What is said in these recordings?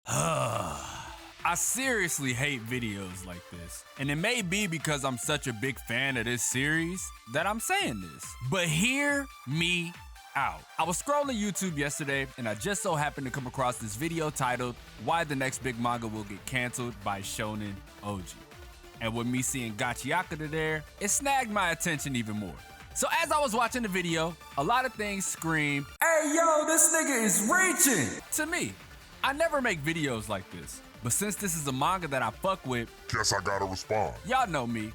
I seriously hate videos like this, and it may be because I'm such a big fan of this series that I'm saying this, but hear me out. I was scrolling YouTube yesterday, and I just so happened to come across this video titled, "Why the Next Big Manga Will Get Cancelled" by Shonen Ouji. And with me seeing Gachiakuta there, it snagged my attention even more. So as I was watching the video, a lot of things screamed, "Hey yo, this nigga is reaching!" to me. I never make videos like this, but since this is a manga that I fuck with, guess I gotta respond. Y'all know me.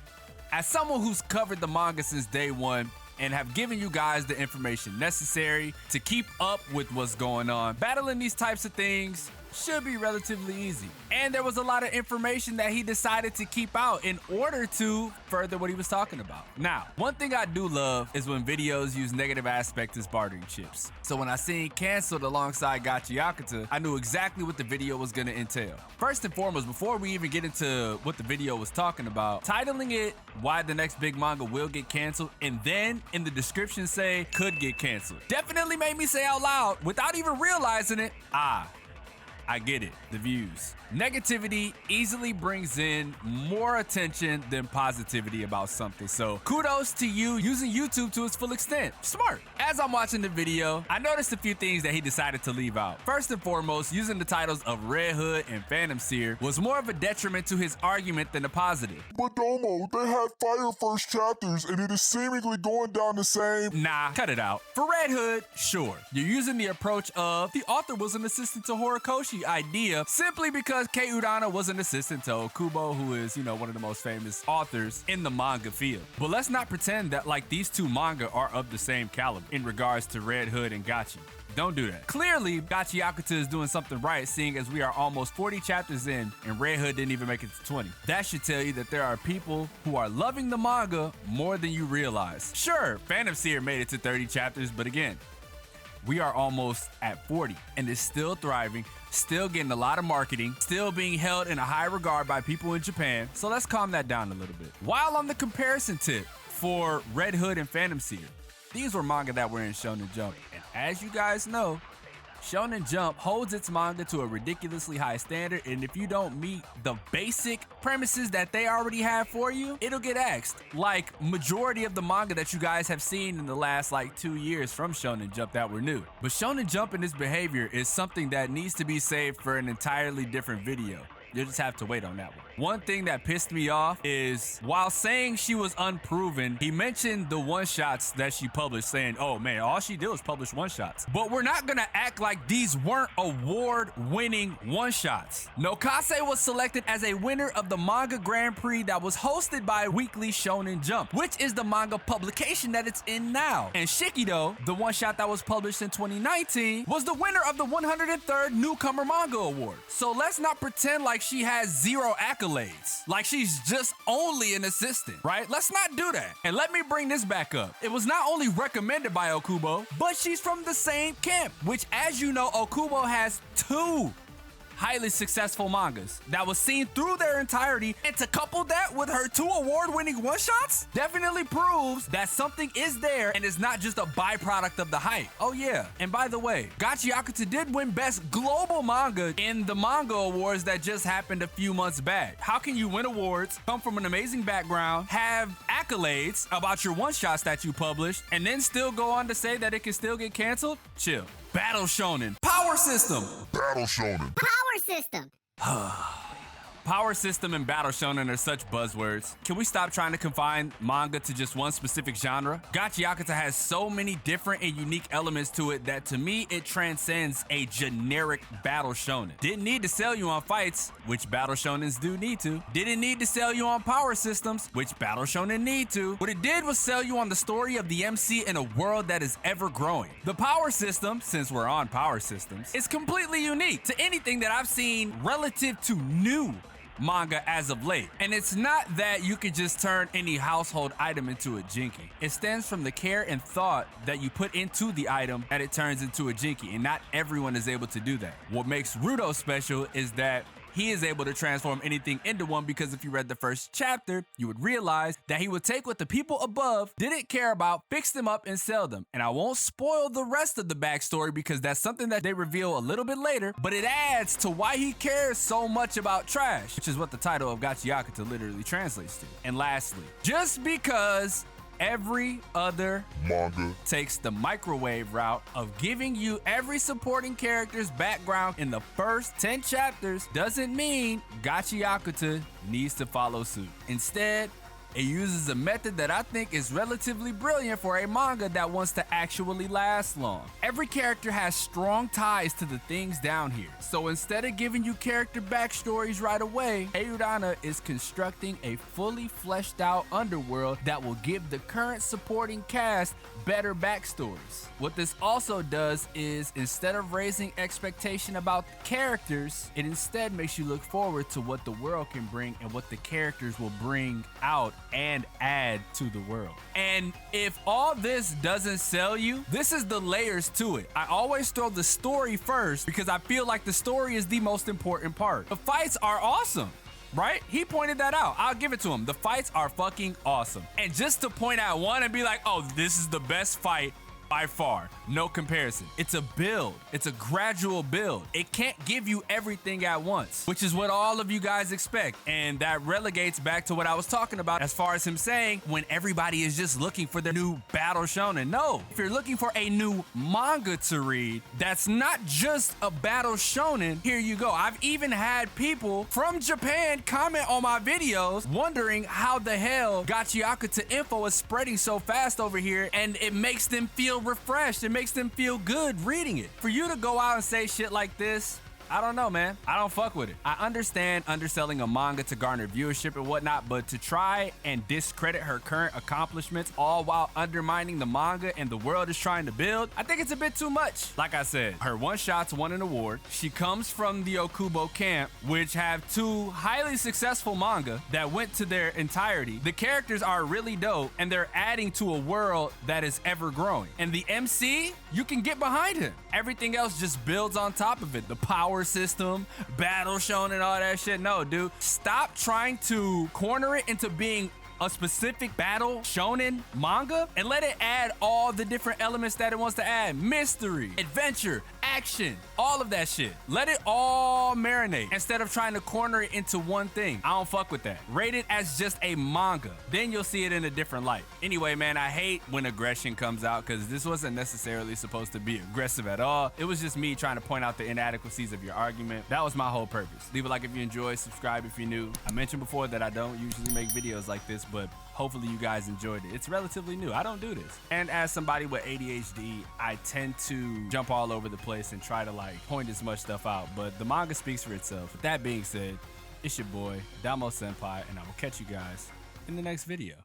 As someone who's covered the manga since day one and have given you guys the information necessary to keep up with what's going on, battling these types of things should be relatively easy. And there was a lot of information that he decided to keep out in order to further what he was talking about. Now, one thing I do love is when videos use negative aspects as bartering chips. So when I seen canceled alongside Gachiakuta, I knew exactly what the video was gonna entail. First and foremost, before we even get into what the video was talking about, titling it "Why the Next Big Manga Will Get Cancelled" and then in the description say "could get canceled" definitely made me say out loud, without even realizing it, I get it, the views. Negativity easily brings in more attention than positivity about something, so kudos to you using YouTube to its full extent. Smart. As I'm watching the video, I noticed a few things that he decided to leave out. First and foremost, using the titles of Red Hood and Phantom Seer was more of a detriment to his argument than a positive. But Domo, they had fire first chapters and it is seemingly going down the same. Nah, cut it out. For Red Hood, sure. You're using the approach of the author was an assistant to Horikoshi idea simply because Kei Udana was an assistant to Okubo, who is, one of the most famous authors in the manga field. But let's not pretend that like these two manga are of the same caliber in regards to Red Hood and Gachi. Don't do that. Clearly, Gachiakuta is doing something right, seeing as we are almost 40 chapters in and Red Hood didn't even make it to 20. That should tell you that there are people who are loving the manga more than you realize. Sure, Phantom Seer made it to 30 chapters, but again, we are almost at 40 and is still thriving, still getting a lot of marketing, still being held in a high regard by people in Japan. So let's calm that down a little bit. While on the comparison tip for Red Hood and Phantom Seer, these were manga that were in Shonen Jump. And as you guys know, Shonen Jump holds its manga to a ridiculously high standard, and if you don't meet the basic premises that they already have for you, it'll get axed. Like majority of the manga that you guys have seen in the last 2 years from Shonen Jump that were new. But Shonen Jump and its behavior is something that needs to be saved for an entirely different video. You'll just have to wait on that one. One thing that pissed me off is while saying she was unproven, he mentioned the one-shots that she published, saying, "Oh man, all she did was publish one-shots." But we're not gonna act like these weren't award-winning one-shots. Nokase was selected as a winner of the Manga Grand Prix that was hosted by Weekly Shonen Jump, which is the manga publication that it's in now. And Shikido, the one-shot that was published in 2019, was the winner of the 103rd Newcomer Manga Award. So let's not pretend like she has zero accolades, like she's just only an assistant, right? Let's not do that. And let me bring this back up. It was not only recommended by Okubo, but she's from the same camp, which, as you know, Okubo has 2 highly successful mangas that was seen through their entirety, and to couple that with her 2 award-winning one-shots definitely proves that something is there and is not just a byproduct of the hype. Oh yeah, and by the way, Gachiakuta did win Best Global Manga in the Manga Awards that just happened a few months back. How can you win awards, come from an amazing background, have accolades about your one-shots that you published, and then still go on to say that it can still get canceled? Chill. Battle Shonen. Power System. Battle Shonen. Power system. Power System and Battle Shonen are such buzzwords. Can we stop trying to confine manga to just one specific genre? Gachiakuta has so many different and unique elements to it that to me it transcends a generic Battle Shonen. Didn't need to sell you on fights, which Battle Shonens do need to. Didn't need to sell you on power systems, which Battle Shonen need to. What it did was sell you on the story of the MC in a world that is ever growing. The Power System, since we're on power systems, is completely unique to anything that I've seen relative to new manga as of late. And it's not that you can just turn any household item into a jinky. It stems from the care and thought that you put into the item that it turns into a jinky, and not everyone is able to do that. What makes Rudo special is that he is able to transform anything into one, because if you read the first chapter, you would realize that he would take what the people above didn't care about, fix them up, and sell them. And I won't spoil the rest of the backstory because that's something that they reveal a little bit later, but it adds to why he cares so much about trash, which is what the title of Gachiakuta literally translates to. And lastly, just because every other manga takes the microwave route of giving you every supporting character's background in the first 10 chapters doesn't mean Gachiakuta needs to follow suit. Instead, it uses a method that I think is relatively brilliant for a manga that wants to actually last long. Every character has strong ties to the things down here. So instead of giving you character backstories right away, Urana is constructing a fully fleshed out underworld that will give the current supporting cast better backstories. What this also does is, instead of raising expectation about the characters, it instead makes you look forward to what the world can bring and what the characters will bring out and add to the world. And if all this doesn't sell you, this is the layers to it. I always throw the story first because I feel like the story is the most important part. The fights are awesome, right? He pointed that out. I'll give it to him. The fights are fucking awesome. And just to point out one and be like, oh, this is the best fight by far, no comparison. It's a build. It's a gradual build. It can't give you everything at once, which is what all of you guys expect. And that relegates back to what I was talking about as far as him saying when everybody is just looking for their new battle shonen. No, if you're looking for a new manga to read that's not just a battle shonen, here you go. I've even had people from Japan comment on my videos wondering how the hell Gachiakuta info is spreading so fast over here, and it makes them feel refreshed. It makes them feel good reading it. For you to go out and say shit like this, I don't know, man. I don't fuck with it. I understand underselling a manga to garner viewership and whatnot, but to try and discredit her current accomplishments all while undermining the manga and the world is trying to build, I think it's a bit too much. Like I said, her one-shots won an award. She comes from the Okubo camp, which have two highly successful manga that went to their entirety. The characters are really dope, and they're adding to a world that is ever growing. And the MC, you can get behind him. Everything else just builds on top of it. The power system, battle shonen, all that shit. No, dude, stop trying to corner it into being a specific battle shonen manga and let it add all the different elements that it wants to add. Mystery, adventure, action, all of that shit. Let it all marinate instead of trying to corner it into one thing. I don't fuck with that. Rate it as just a manga. Then you'll see it in a different light. Anyway, man, I hate when aggression comes out because this wasn't necessarily supposed to be aggressive at all. It was just me trying to point out the inadequacies of your argument. That was my whole purpose. Leave a like if you enjoyed, subscribe if you're new. I mentioned before that I don't usually make videos like this, but hopefully you guys enjoyed it. It's relatively new. I don't do this. And as somebody with ADHD, I tend to jump all over the place and try to point as much stuff out, but the manga speaks for itself. With that being said, it's your boy, xDomoSenpaix, and I will catch you guys in the next video.